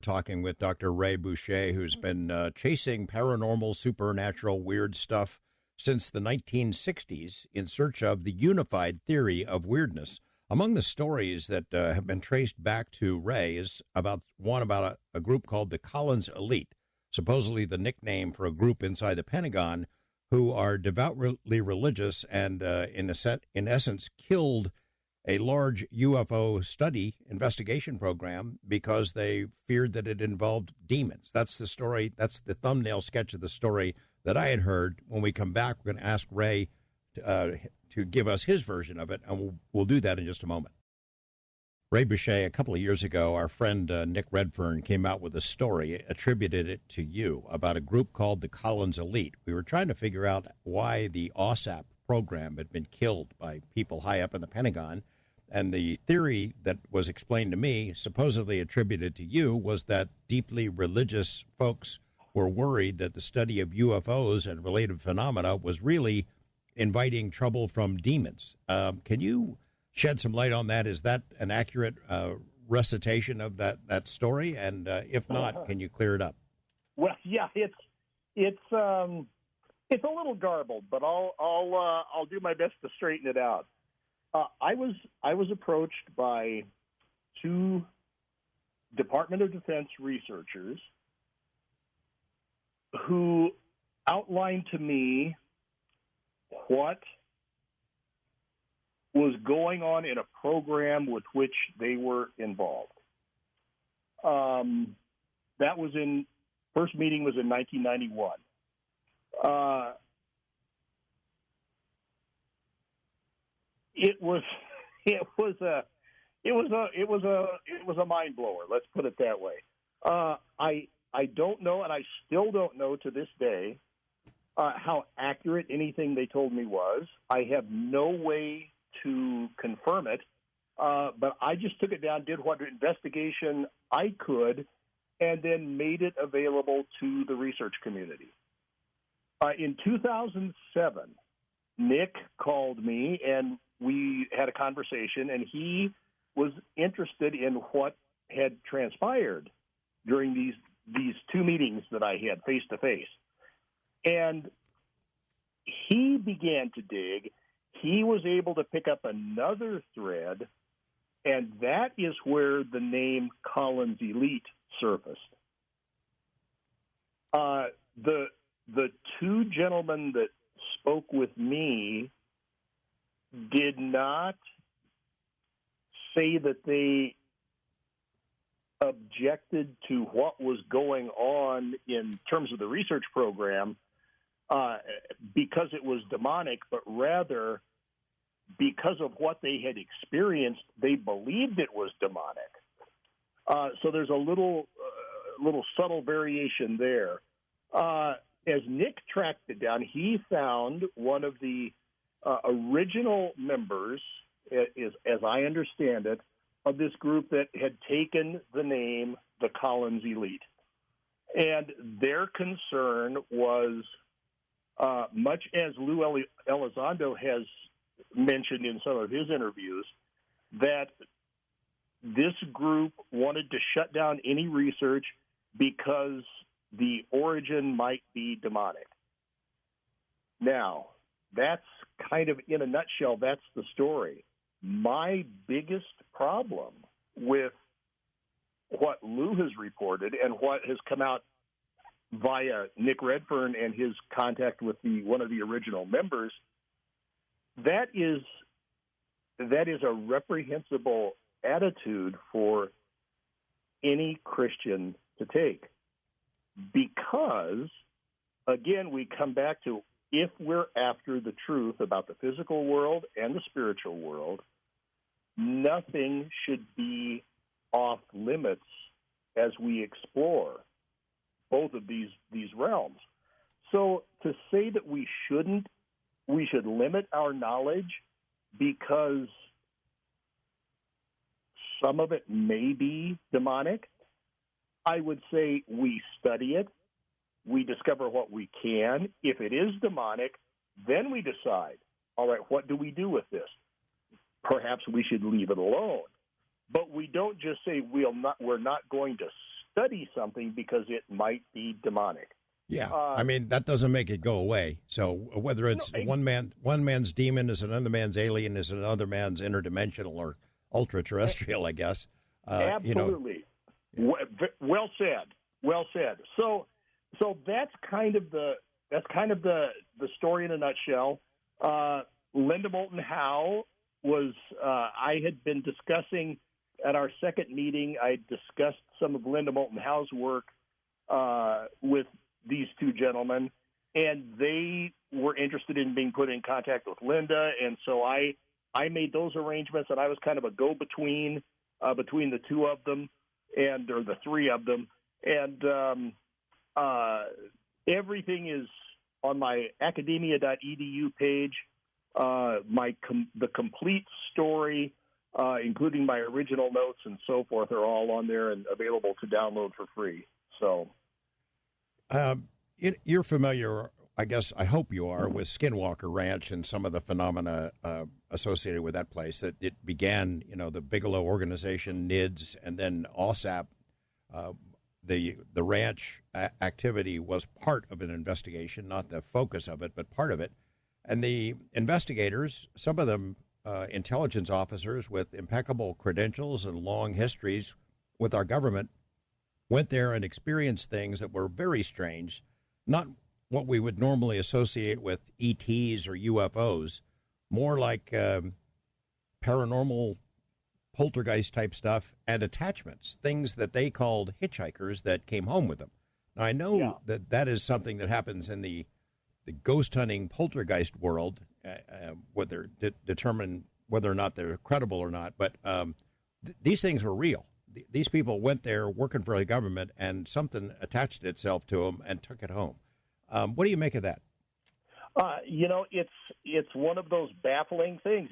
talking with Dr. Ray Boeche, who's been chasing paranormal, supernatural, weird stuff since the 1960s in search of the unified theory of weirdness. Among the stories that have been traced back to Ray is about a group called the Collins Elite, supposedly the nickname for a group inside the Pentagon who are devoutly religious and, in essence, killed a large UFO study investigation program because they feared that it involved demons. That's the story. That's the thumbnail sketch of the story that I had heard. When we come back, we're going to ask Ray to give us his version of it, and we'll do that in just a moment. Ray Boeche, a couple of years ago, our friend Nick Redfern came out with a story, attributed it to you, about a group called the Collins Elite. We were trying to figure out why the OSAP program had been killed by people high up in the Pentagon, and the theory that was explained to me, supposedly attributed to you, was that deeply religious folks were worried that the study of UFOs and related phenomena was really inviting trouble from demons. Can you shed some light on that? Is that an accurate recitation of that story? And if not, can you clear it up? Well, yeah, it's a little garbled, but I'll do my best to straighten it out. I was approached by two Department of Defense researchers who outlined to me what was going on in a program with which they were involved. That was first meeting was in 1991. It was a mind blower. Let's put it that way. I don't know, and I still don't know to this day how accurate anything they told me was. I have no way to confirm it, but I just took it down, did what investigation I could, and then made it available to the research community. In 2007, Nick called me, and we had a conversation, and he was interested in what had transpired during these two meetings that I had face-to-face. And he began to dig. He was able to pick up another thread, and that is where the name Collins Elite surfaced. The two gentlemen that spoke with me did not say that they objected to what was going on in terms of the research program because it was demonic, but rather because of what they had experienced, they believed it was demonic. So there's a little subtle variation there. As Nick tracked it down, he found one of the original members, as I understand it, of this group that had taken the name the Collins Elite. And their concern was, much as Lou Elizondo has mentioned in some of his interviews, that this group wanted to shut down any research because the origin might be demonic. Now, that's kind of, in a nutshell, that's the story. My biggest problem with what Lou has reported and what has come out via Nick Redfern and his contact with one of the original members, that is a reprehensible attitude for any Christian to take. Because, again, we come back to, if we're after the truth about the physical world and the spiritual world, nothing should be off limits as we explore both of these realms. So to say that we should limit our knowledge because some of it may be demonic, I would say we study it, we discover what we can. If it is demonic, then we decide, all right, what do we do with this? Perhaps we should leave it alone. But we don't just say we're not going to study something because it might be demonic. Yeah, I mean, that doesn't make it go away. So whether it's one man's demon is another man's alien is another man's interdimensional or ultra-terrestrial, I guess. Absolutely. Well said. Well said. So that's kind of the story in a nutshell. Linda Moulton Howe was I had been discussing at our second meeting. I discussed some of Linda Moulton Howe's work with these two gentlemen, and they were interested in being put in contact with Linda, and so I made those arrangements, and I was kind of a go-between between the two of them, or the three of them, and everything is on my academia.edu page. The complete story, including my original notes and so forth, are all on there and available to download for free. So. You're familiar, I guess, I hope you are, with Skinwalker Ranch and some of the phenomena associated with that place. That it began, the Bigelow organization, NIDS, and then OSAP. The ranch activity was part of an investigation, not the focus of it, but part of it. And the investigators, some of them intelligence officers with impeccable credentials and long histories with our government, went there and experienced things that were very strange, not what we would normally associate with ETs or UFOs, more like paranormal poltergeist type stuff and attachments, things that they called hitchhikers that came home with them. Now, I know that is something that happens in the ghost hunting poltergeist world, whether determine whether or not they're credible or not, but these things were real. These people went there working for the government, and something attached itself to them and took it home. What do you make of that? It's one of those baffling things.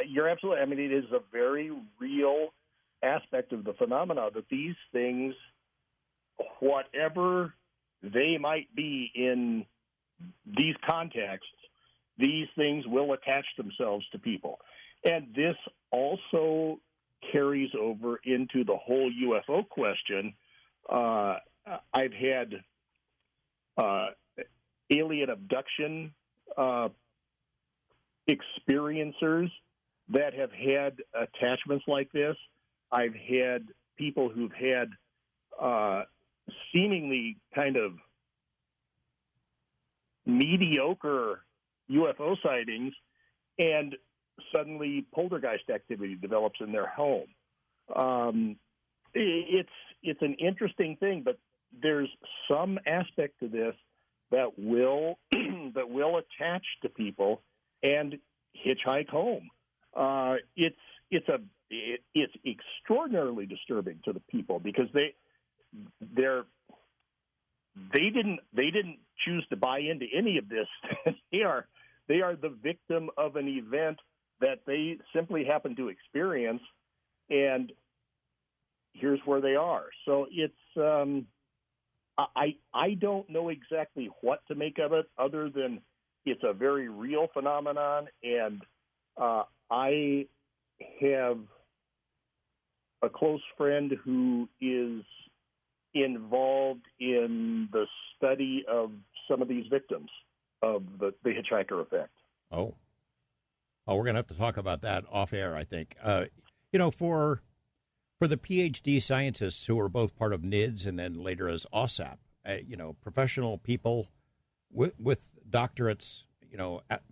You're absolutely. I mean, it is a very real aspect of the phenomena that these things, whatever they might be in these contexts, these things will attach themselves to people, and this also carries over into the whole UFO question. I've had alien abduction experiencers that have had attachments like this. I've had people who've had seemingly kind of mediocre UFO sightings, and suddenly poltergeist activity develops in their home. It's an interesting thing, but there's some aspect to this that will attach to people and hitchhike home. It's extraordinarily disturbing to the people because they didn't choose to buy into any of this. They are the victim of an event that they simply happen to experience, and here's where they are. So it's I don't know exactly what to make of it, other than it's a very real phenomenon, and I have a close friend who is involved in the study of some of these victims of the hitchhiker effect. Oh, we're going to have to talk about that off air, I think. For the PhD scientists who are both part of NIDS and then later as OSAP, professional people with doctorates,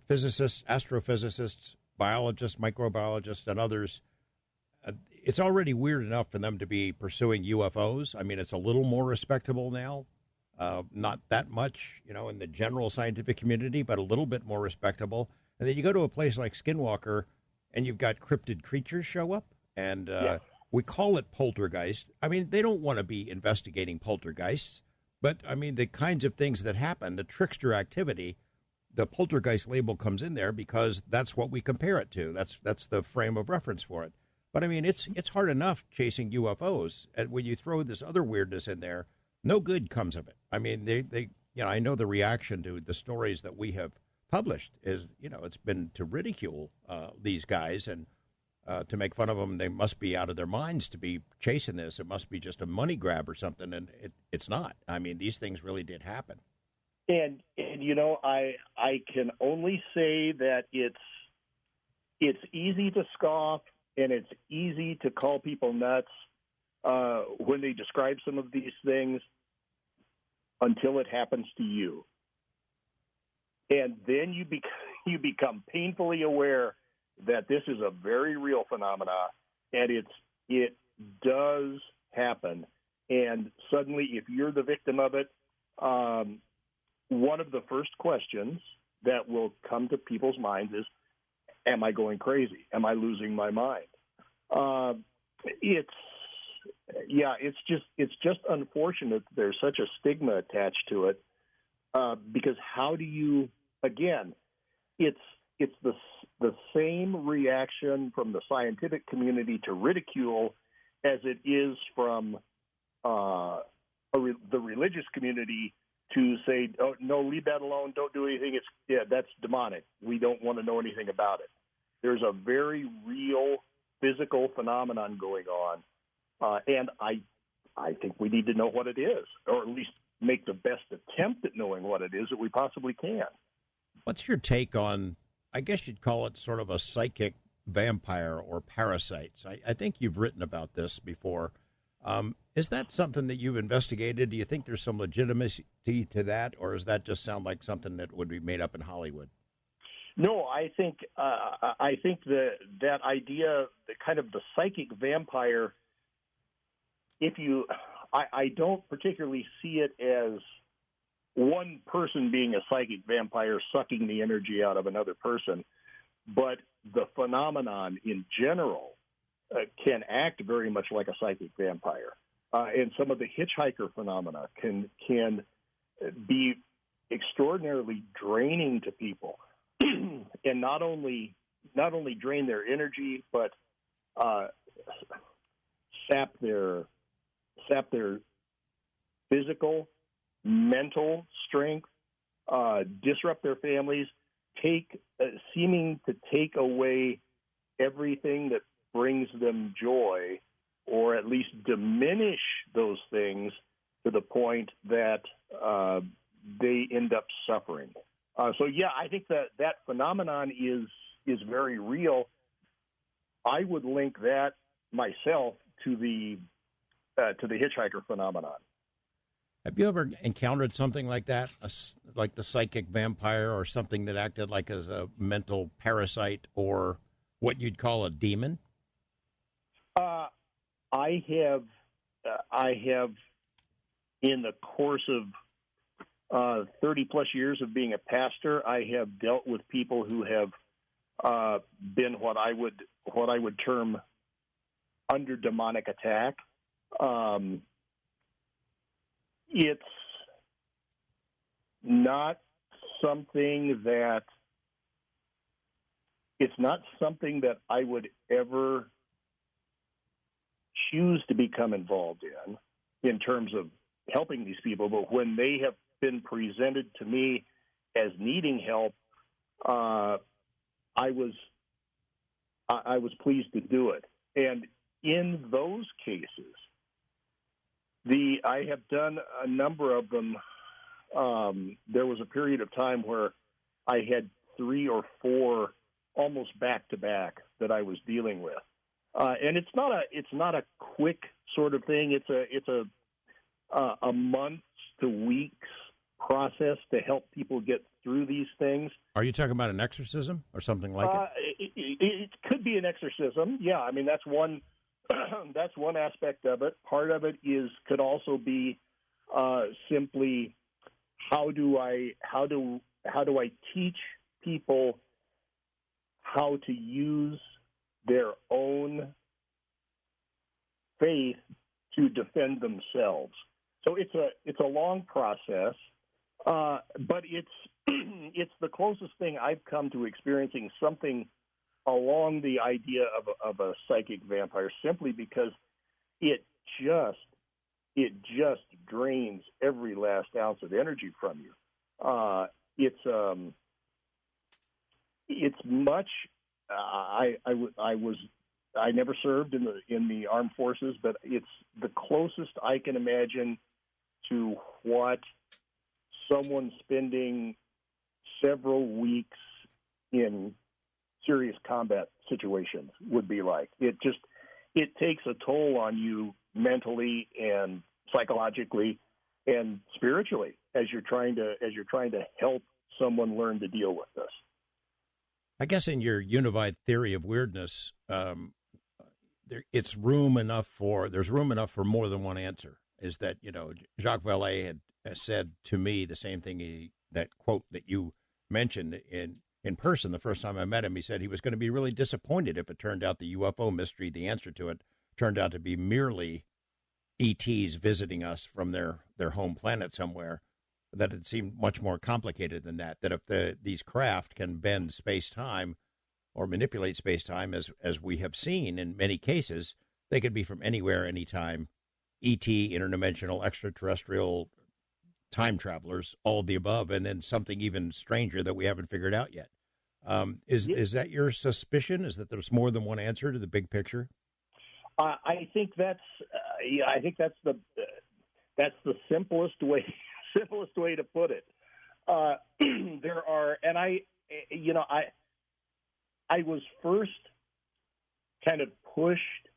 physicists, astrophysicists, biologists, microbiologists, and others, it's already weird enough for them to be pursuing UFOs. I mean, it's a little more respectable now. Not that much, in the general scientific community, but a little bit more respectable. And then you go to a place like Skinwalker, and you've got cryptid creatures show up, and we call it poltergeist. I mean, they don't want to be investigating poltergeists, but, I mean, the kinds of things that happen, the trickster activity, the poltergeist label comes in there because that's what we compare it to. That's the frame of reference for it. But, I mean, it's hard enough chasing UFOs, and when you throw this other weirdness in there, no good comes of it. I mean, they I know the reaction to the stories that we have published is, it's been to ridicule these guys, and to make fun of them. They must be out of their minds to be chasing this. It must be just a money grab or something, and it's not. I mean, these things really did happen. And I can only say that it's easy to scoff and it's easy to call people nuts when they describe some of these things until it happens to you. And then you become painfully aware that this is a very real phenomena, and it does happen. And suddenly, if you're the victim of it, one of the first questions that will come to people's minds is, am I going crazy? Am I losing my mind? It's just unfortunate there's such a stigma attached to it, because how do you, again, it's the same reaction from the scientific community to ridicule as it is from the religious community to say, oh, no, leave that alone, don't do anything. That's demonic. We don't want to know anything about it. There's a very real physical phenomenon going on, and I think we need to know what it is, or at least make the best attempt at knowing what it is that we possibly can. What's your take on, I guess you'd call it sort of a psychic vampire or parasites? I think you've written about this before. Is that something that you've investigated? Do you think there's some legitimacy to that, or does that just sound like something that would be made up in Hollywood? No, I think that idea, the kind of the psychic vampire, I don't particularly see it as one person being a psychic vampire sucking the energy out of another person, but the phenomenon in general can act very much like a psychic vampire. And some of the hitchhiker phenomena can be extraordinarily draining to people, and not only drain their energy, but sap their physical, mental strength, disrupt their families, seeming to take away everything that brings them joy, or at least diminish those things to the point that they end up suffering. I think that phenomenon is very real. I would link that myself to the hitchhiker phenomenon. Have you ever encountered something like that, like the psychic vampire, or something that acted like as a mental parasite, or what you'd call a demon? I have, in the course of 30 plus years of being a pastor, I have dealt with people who have been what I would term under demonic attack. It's not something that I would ever choose to become involved in terms of helping these people. But when they have been presented to me as needing help, I was pleased to do it. And in those cases, I have done a number of them. There was a period of time where I had 3 or 4 almost back to back that I was dealing with, and it's not a quick sort of thing. It's a months to weeks process to help people get through these things. Are you talking about an exorcism or something like it? It could be an exorcism. Yeah, I mean that's one. That's one aspect of it. Part of it could also be simply how do I teach people how to use their own faith to defend themselves. So it's a long process, but it's the closest thing I've come to experiencing something along the idea of a psychic vampire, simply because it just drains every last ounce of energy from you. It's much. I was I never served in the armed forces, but it's the closest I can imagine to what someone spending several weeks in serious combat situations would be like. It takes a toll on you mentally and psychologically and spiritually as you're trying to help someone learn to deal with this. I guess in your unified theory of weirdness, there's room enough for more than one answer. Is that, Jacques Vallée had said to me the same thing, that quote that you mentioned in person the first time I met him. He said he was going to be really disappointed if it turned out the UFO mystery, the answer to it, turned out to be merely ETs visiting us from their home planet somewhere, that it seemed much more complicated than that, that if these craft can bend space-time or manipulate space-time, as we have seen in many cases, they could be from anywhere, anytime, ET, interdimensional, extraterrestrial, time travelers, all of the above, and then something even stranger that we haven't figured out yet. Is that your suspicion? Is that there's more than one answer to the big picture? I think that's the simplest way to put it. There are, and I was first kind of pushed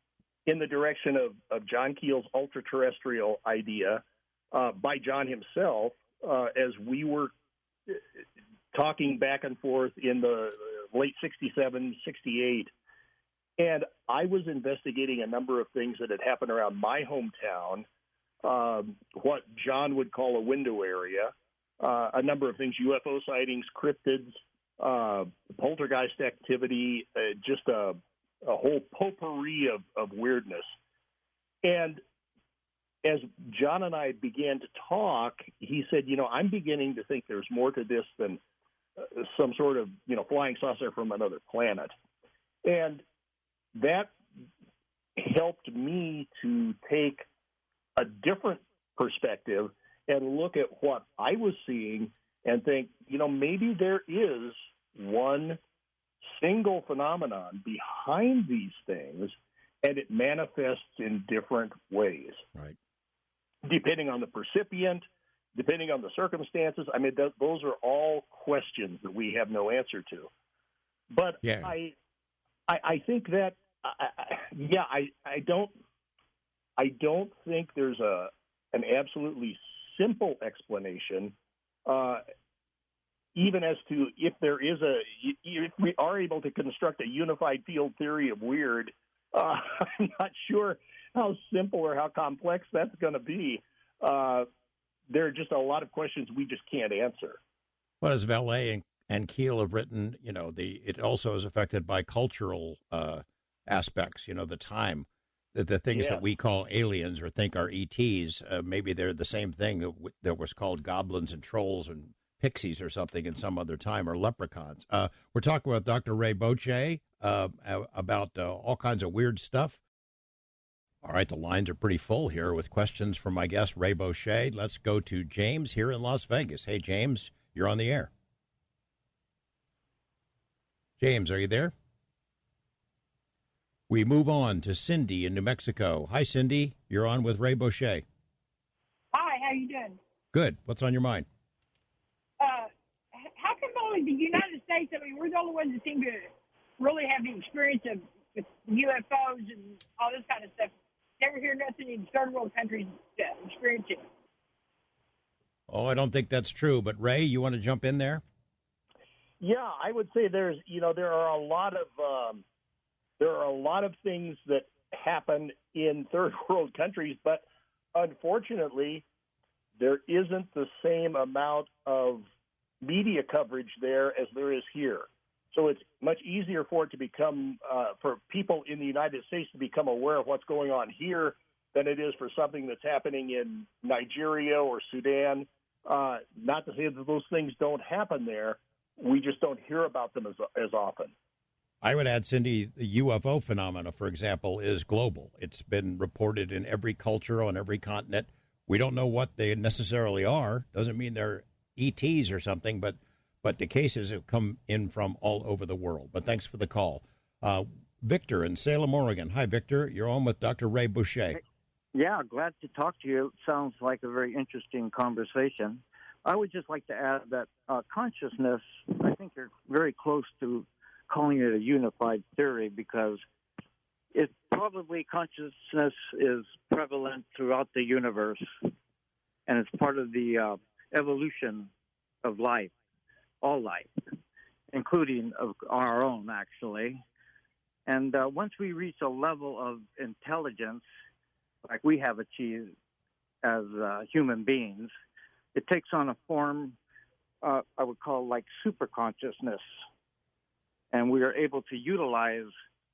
in the direction of John Keel's ultra-terrestrial idea by John himself as we were talking back and forth in the late 67, 68. And I was investigating a number of things that had happened around my hometown, what John would call a window area, a number of things, UFO sightings, cryptids, poltergeist activity, just a whole potpourri of weirdness. And as John and I began to talk, he said, I'm beginning to think there's more to this than some sort of, flying saucer from another planet. And that helped me to take a different perspective and look at what I was seeing and think, maybe there is one single phenomenon behind these things, and it manifests in different ways. Right. Depending on the percipient, depending on the circumstances. I mean, those are all questions that we have no answer to. But yeah. I think that, I don't think there's an absolutely simple explanation, even as to if we are able to construct a unified field theory of weird. I'm not sure how simple or how complex that's going to be. There are just a lot of questions we just can't answer. Well, as Vallée and Keel have written, it also is affected by cultural aspects, the time. The things that we call aliens or think are ETs, maybe they're the same thing that was called goblins and trolls and pixies or something in some other time, or leprechauns. We're talking with Dr. Ray Boeche about all kinds of weird stuff. All right, the lines are pretty full here with questions from my guest, Ray Boeche. Let's go to James here in Las Vegas. Hey, James, you're on the air. James, are you there? We move on to Cindy in New Mexico. Hi, Cindy. You're on with Ray Boeche. Hi, how you doing? Good. What's on your mind? How come only the United States, we're the only ones that seem to really have the experience with UFOs and all this kind of stuff. Never hear nothing in third world countries experiencing it. Oh, I don't think that's true. But, Ray, you want to jump in there? Yeah, I would say there are a lot of things that happen in third world countries, but unfortunately, there isn't the same amount of media coverage there as there is here. So it's much easier for it to become, for people in the United States to become aware of what's going on here than it is for something that's happening in Nigeria or Sudan. Not to say that those things don't happen there. We just don't hear about them as often. I would add, Cindy, the UFO phenomena, for example, is global. It's been reported in every culture on every continent. We don't know what they necessarily are. Doesn't mean they're ETs or something, but the cases have come in from all over the world. But thanks for the call. Victor in Salem, Oregon. Hi, Victor. You're on with Dr. Ray Boeche. Yeah, glad to talk to you. It sounds like a very interesting conversation. I would just like to add that consciousness, I think you're very close to calling it a unified theory because it probably consciousness is prevalent throughout the universe, and it's part of the evolution of life, all life, including of our own, actually. And once we reach a level of intelligence, like we have achieved as human beings, it takes on a form I would call like super consciousness. And we are able to utilize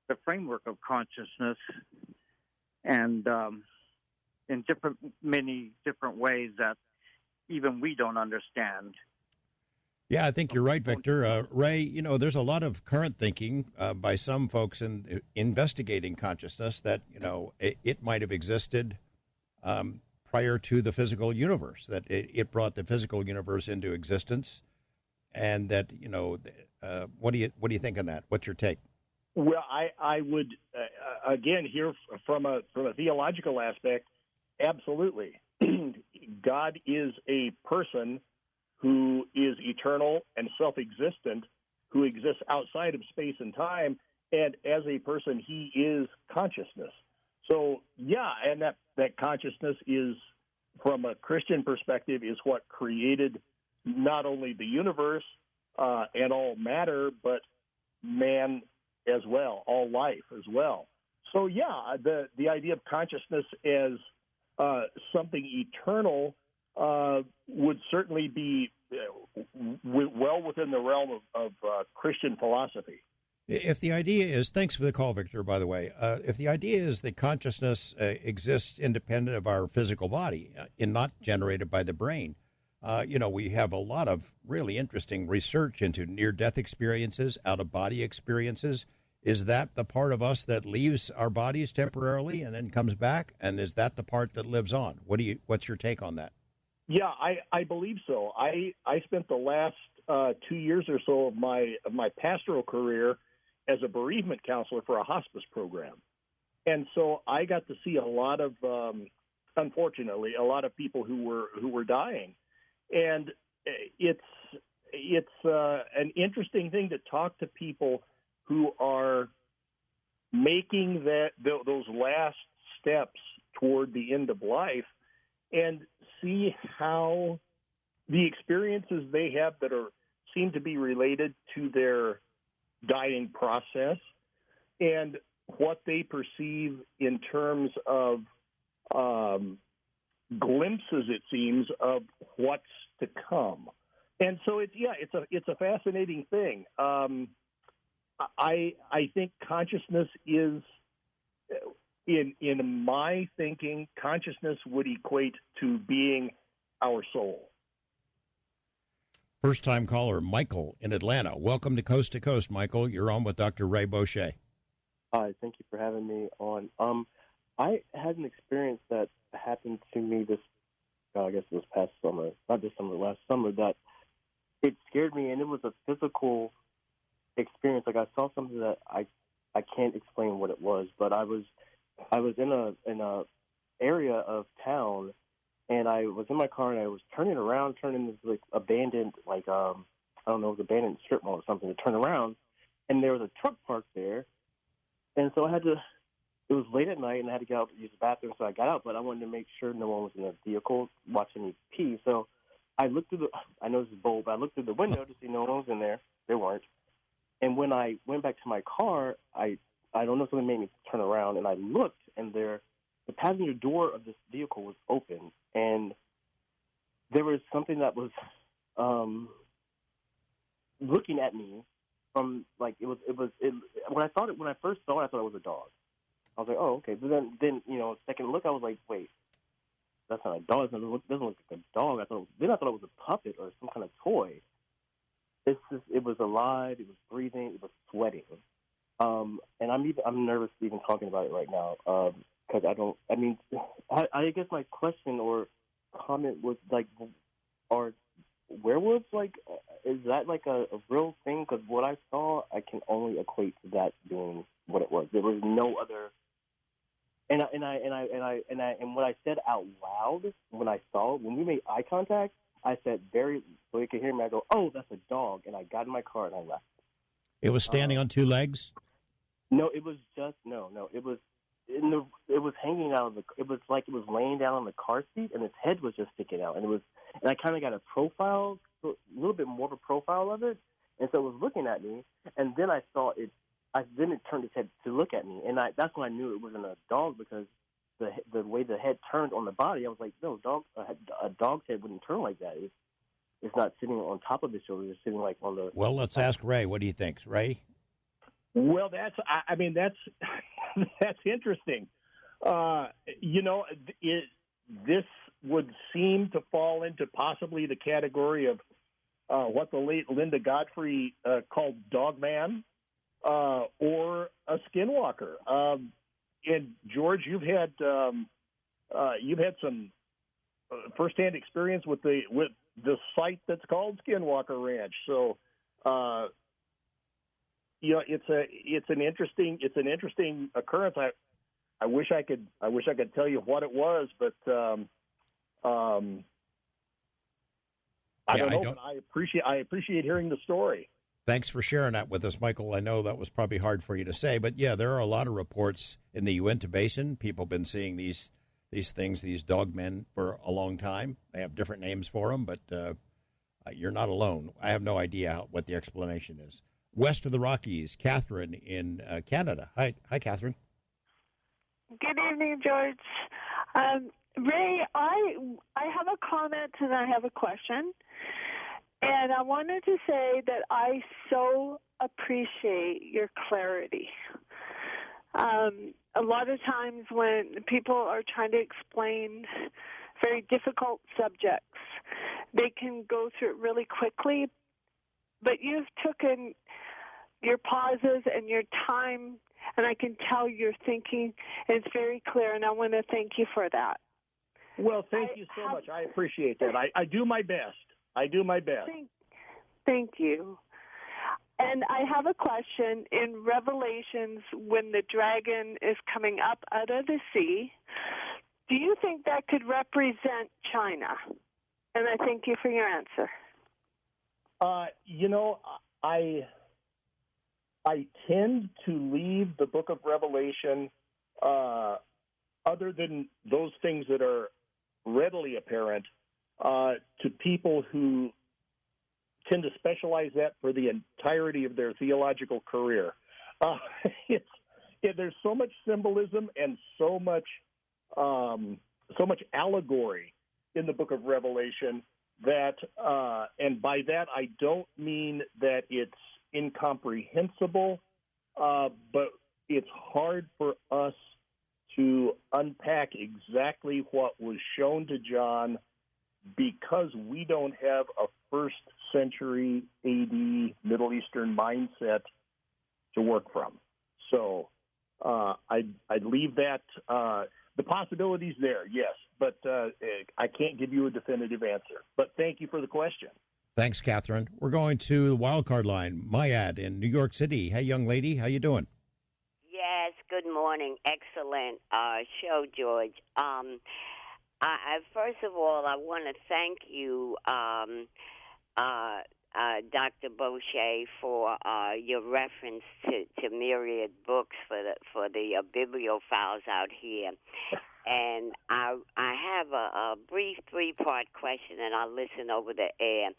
the framework of consciousness and in many different ways that even we don't understand. Yeah, I think you're right, Victor. Ray, there's a lot of current thinking by some folks in investigating consciousness that, it might have existed prior to the physical universe, that it brought the physical universe into existence, and that, what do you think on that? What's your take? Well, I would, again, here from a theological aspect, absolutely. God is a person who is eternal and self-existent, who exists outside of space and time, and as a person, he is consciousness. So, yeah, and that consciousness is, from a Christian perspective, is what created not only the universe and all matter, but man as well, all life as well. So, yeah, the idea of consciousness as something eternal would certainly be well within the realm of Christian philosophy. If the idea is, thanks for the call, Victor, by the way, if the idea is that consciousness exists independent of our physical body and not generated by the brain, we have a lot of really interesting research into near-death experiences, out-of-body experiences. Is that the part of us that leaves our bodies temporarily and then comes back? And is that the part that lives on? What's your take on that? Yeah, I believe so. I spent the last 2 years or so of my pastoral career as a bereavement counselor for a hospice program, and so I got to see a lot of, unfortunately, a lot of people who were dying, and it's an interesting thing to talk to people who are making those last steps toward the end of life, and see how the experiences they have that seem to be related to their dying process and what they perceive in terms of glimpses, it seems, of what's to come. And so it's a fascinating thing. I think consciousness is, in my thinking, consciousness would equate to being our soul. First-time caller, Michael in Atlanta. Welcome to Coast, Michael. You're on with Dr. Ray Boeche. Hi, thank you for having me on. I had an experience that happened to me I guess it was past summer, not this summer, last summer, that it scared me, and it was a physical experience. Like I saw something that I can't explain what it was, but I was in a area of town, and I was in my car, and I was turning this like abandoned, like I don't know, it was abandoned strip mall or something, to turn around, and there was a truck parked there, and so it was late at night, and I had to get out to use the bathroom, so I got out, but I wanted to make sure no one was in the vehicle watching me pee, so I looked through I know this is bold, but I looked through the window to see no one was in there. There weren't. And when I went back to my car, I don't know, something made me turn around, and I looked, and the passenger door of this vehicle was open, and there was something that was looking at me from, like, when I first saw it, I thought it was a dog. I was like, oh, okay. But then second look, I was like, wait, that's not a dog. It doesn't look like a dog. I thought it was a puppet or some kind of toy. It was alive. It was breathing. It was sweating. And I'm nervous even talking about it right now because I guess my question or comment was like, werewolves, like, is that like a real thing? Because what I saw, I can only equate to that being what it was. There was no other. And what I said out loud when I saw it, when we made eye contact, I said so he could hear me. I go, "Oh, that's a dog," and I got in my car and I left. It was standing on two legs? No, it was just no. It was it was hanging out of the. It was like it was laying down on the car seat, and its head was just sticking out. And I kind of got a profile, a little bit more of a profile of it, and so it was looking at me. And then I saw it. Then it turned its head to look at me, and that's when I knew it wasn't a dog, because the way the head turned on the body, I was like, no, a dog's head wouldn't turn like that. It's not sitting on top of its shoulder. It's sitting like on the. Well, let's ask Ray. What do you think, Ray? Well, that's interesting. This would seem to fall into possibly the category of what the late Linda Godfrey called Dogman, or a skinwalker. And George, you've had some firsthand experience with the site that's called Skinwalker Ranch. So, it's an interesting occurrence. I wish I could tell you what it was, but I don't know. But I appreciate hearing the story. Thanks for sharing that with us, Michael. I know that was probably hard for you to say, but yeah, there are a lot of reports in the Uinta Basin. People have been seeing these things, these dogmen, for a long time. They have different names for them, but you're not alone. I have no idea what the explanation is. West of the Rockies, Catherine in Canada. Hi, Catherine. Good evening, George. Ray, I have a comment and I have a question. And I wanted to say that I so appreciate your clarity. A lot of times when people are trying to explain very difficult subjects, they can go through it really quickly. But you've taken your pauses and your time, and I can tell you're thinking. It's very clear, and I want to thank you for that. Well, thank you so much. I appreciate that. I do my best. Thank you. And I have a question. In Revelations, when the dragon is coming up out of the sea, do you think that could represent China? And I thank you for your answer. I tend to leave the book of Revelation, other than those things that are readily apparent, to people who tend to specialize that for the entirety of their theological career. There's so much symbolism and so much allegory in the book of Revelation that, and by that I don't mean that it's incomprehensible, but it's hard for us to unpack exactly what was shown to John, because we don't have a first century AD Middle Eastern mindset to work from. So I'd leave that. The possibilities there, yes, but I can't give you a definitive answer. But thank you for the question. Thanks, Catherine. We're going to the wild card line. Mayad in New York City. Hey, young lady, how you doing? Yes, good morning. Excellent show, George. First of all, I want to thank you, Dr. Boeche, for your reference to myriad books for the bibliophiles out here. And I have a brief three-part question, and I'll listen over the air.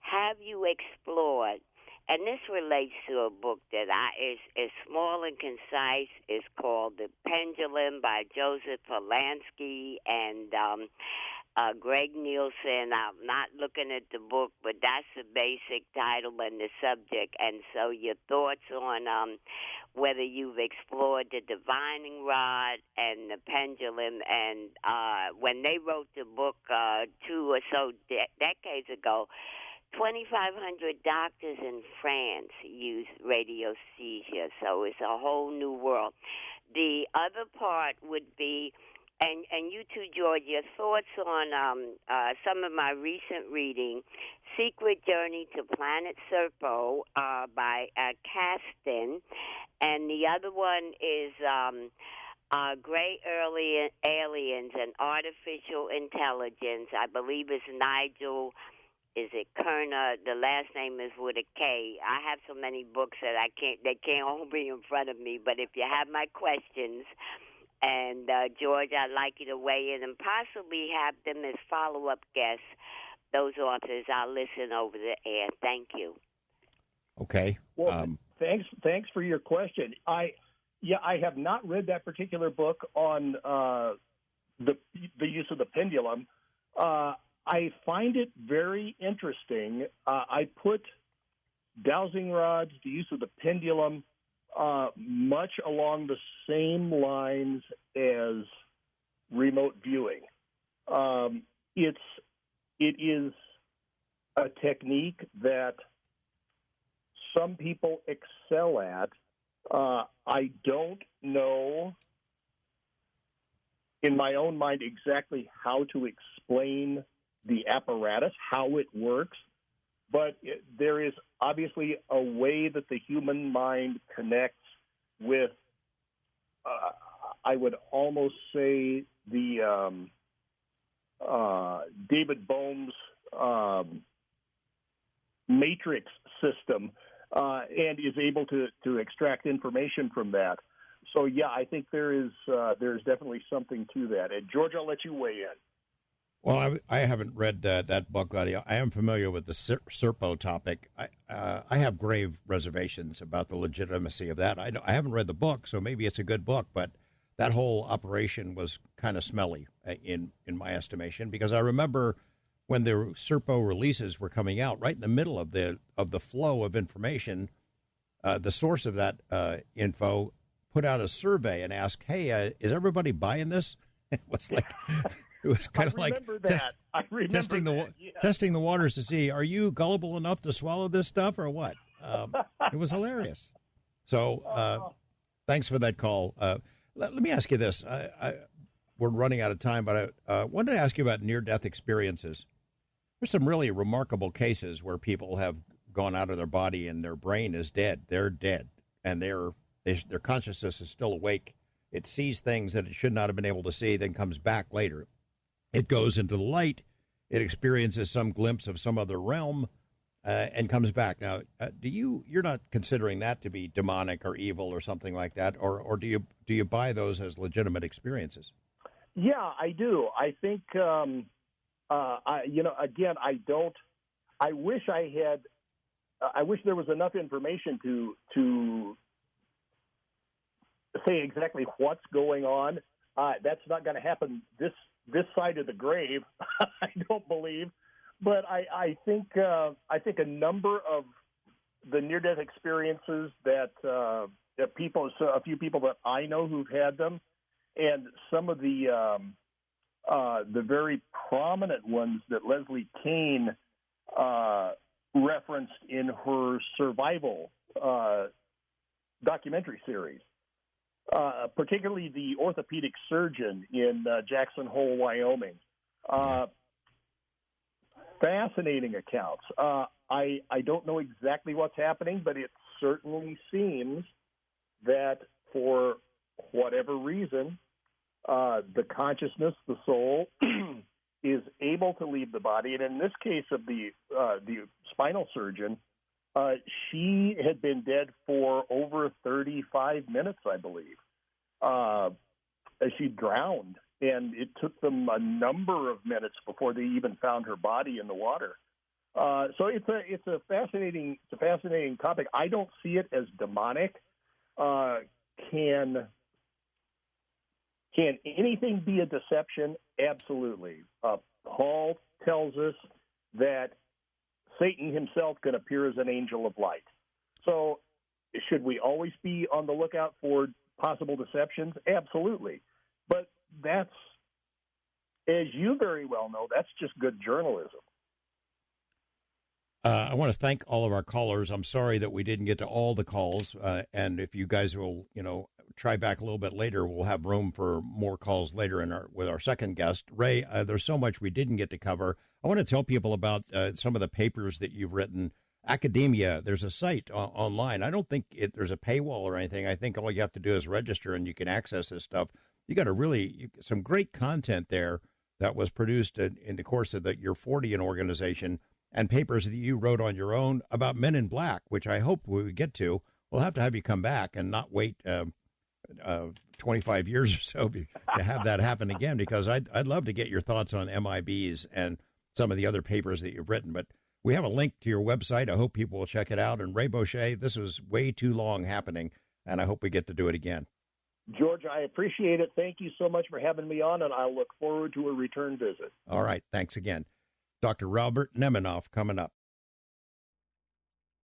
Have you explored, and this relates to a book that is small and concise. It's called The Pendulum by Joseph Polanski and Greg Nielsen. I'm not looking at the book, but that's the basic title and the subject. And so your thoughts on whether you've explored the divining rod and the pendulum. And when they wrote the book 2 or so decades ago, 2,500 doctors in France use radiesthesia, so it's a whole new world. The other part would be And you too, George, your thoughts on some of my recent reading, Secret Journey to Planet Serpo by Kasten, and the other one is Gray Aliens and Artificial Intelligence. I believe it's Nigel. Is it Kerner? The last name is with a K. I have so many books that they can't all be in front of me. But if you have my questions, and George, I'd like you to weigh in and possibly have them as follow-up guests. Those authors, I'll listen over the air. Thank you. Okay. Well, thanks for your question. I have not read that particular book on the use of the pendulum. I find it very interesting. I put dowsing rods, the use of the pendulum, much along the same lines as remote viewing. It is a technique that some people excel at. I don't know in my own mind exactly how to explain the apparatus, how it works, but there is obviously a way that the human mind connects with, I would almost say, the David Bohm's matrix system, and is able to extract information from that. So, yeah, I think there's definitely something to that. And, George, I'll let you weigh in. Well, I haven't read that book, but I am familiar with the Serpo topic. I have grave reservations about the legitimacy of that. I haven't read the book, so maybe it's a good book, but that whole operation was kind of smelly in my estimation, because I remember when the Serpo releases were coming out, right in the middle of the flow of information, the source of that info put out a survey and asked, "Hey, is everybody buying this?" It was like. It was kind of like testing the waters to see, are you gullible enough to swallow this stuff or what? It was hilarious. So thanks for that call. Let me ask you this. We're running out of time, but I wanted to ask you about near-death experiences. There's some really remarkable cases where people have gone out of their body and their brain is dead. They're dead, and their consciousness is still awake. It sees things that it should not have been able to see, then comes back later. It goes into the light. It experiences some glimpse of some other realm, and comes back. Now, you're not considering that to be demonic or evil or something like that, or do you buy those as legitimate experiences? Yeah, I do. I think again, I don't. I wish there was enough information to say exactly what's going on. That's not going to happen this side of the grave, I don't believe. But I think a number of the near-death experiences that a few people that I know who've had them, and some of the very prominent ones that Leslie Kean referenced in her survival documentary series. Particularly the orthopedic surgeon in Jackson Hole, Wyoming. Fascinating accounts. I don't know exactly what's happening, but it certainly seems that for whatever reason, the consciousness, the soul, is able to leave the body. And in this case of the spinal surgeon, she had been dead for over 35 minutes, I believe. She drowned, and it took them a number of minutes before they even found her body in the water. So it's a fascinating topic. I don't see it as demonic. Can anything be a deception? Absolutely. Paul tells us that Satan himself can appear as an angel of light. So should we always be on the lookout for possible deceptions? Absolutely. But that's, as you very well know, that's just good journalism. I want to thank all of our callers. I'm sorry that we didn't get to all the calls, and if you guys will, try back a little bit later, we'll have room for more calls later with our second guest. Ray, there's so much we didn't get to cover. I want to tell people about some of the papers that you've written. Academia, there's a site online. I don't think there's a paywall or anything. I think all you have to do is register and you can access this stuff. You got some great content there that was produced in the course of your Fortean organization, and papers that you wrote on your own about Men in Black, which I hope we get to. We'll have to have you come back and not wait 25 years or so to have that happen again, because I'd love to get your thoughts on MIBs and some of the other papers that you've written. But we have a link to your website. I hope people will check it out. And Ray Boeche, this was way too long happening, and I hope we get to do it again. George, I appreciate it. Thank you so much for having me on, and I look forward to a return visit. All right. Thanks again. Dr. Robert Nemanoff coming up.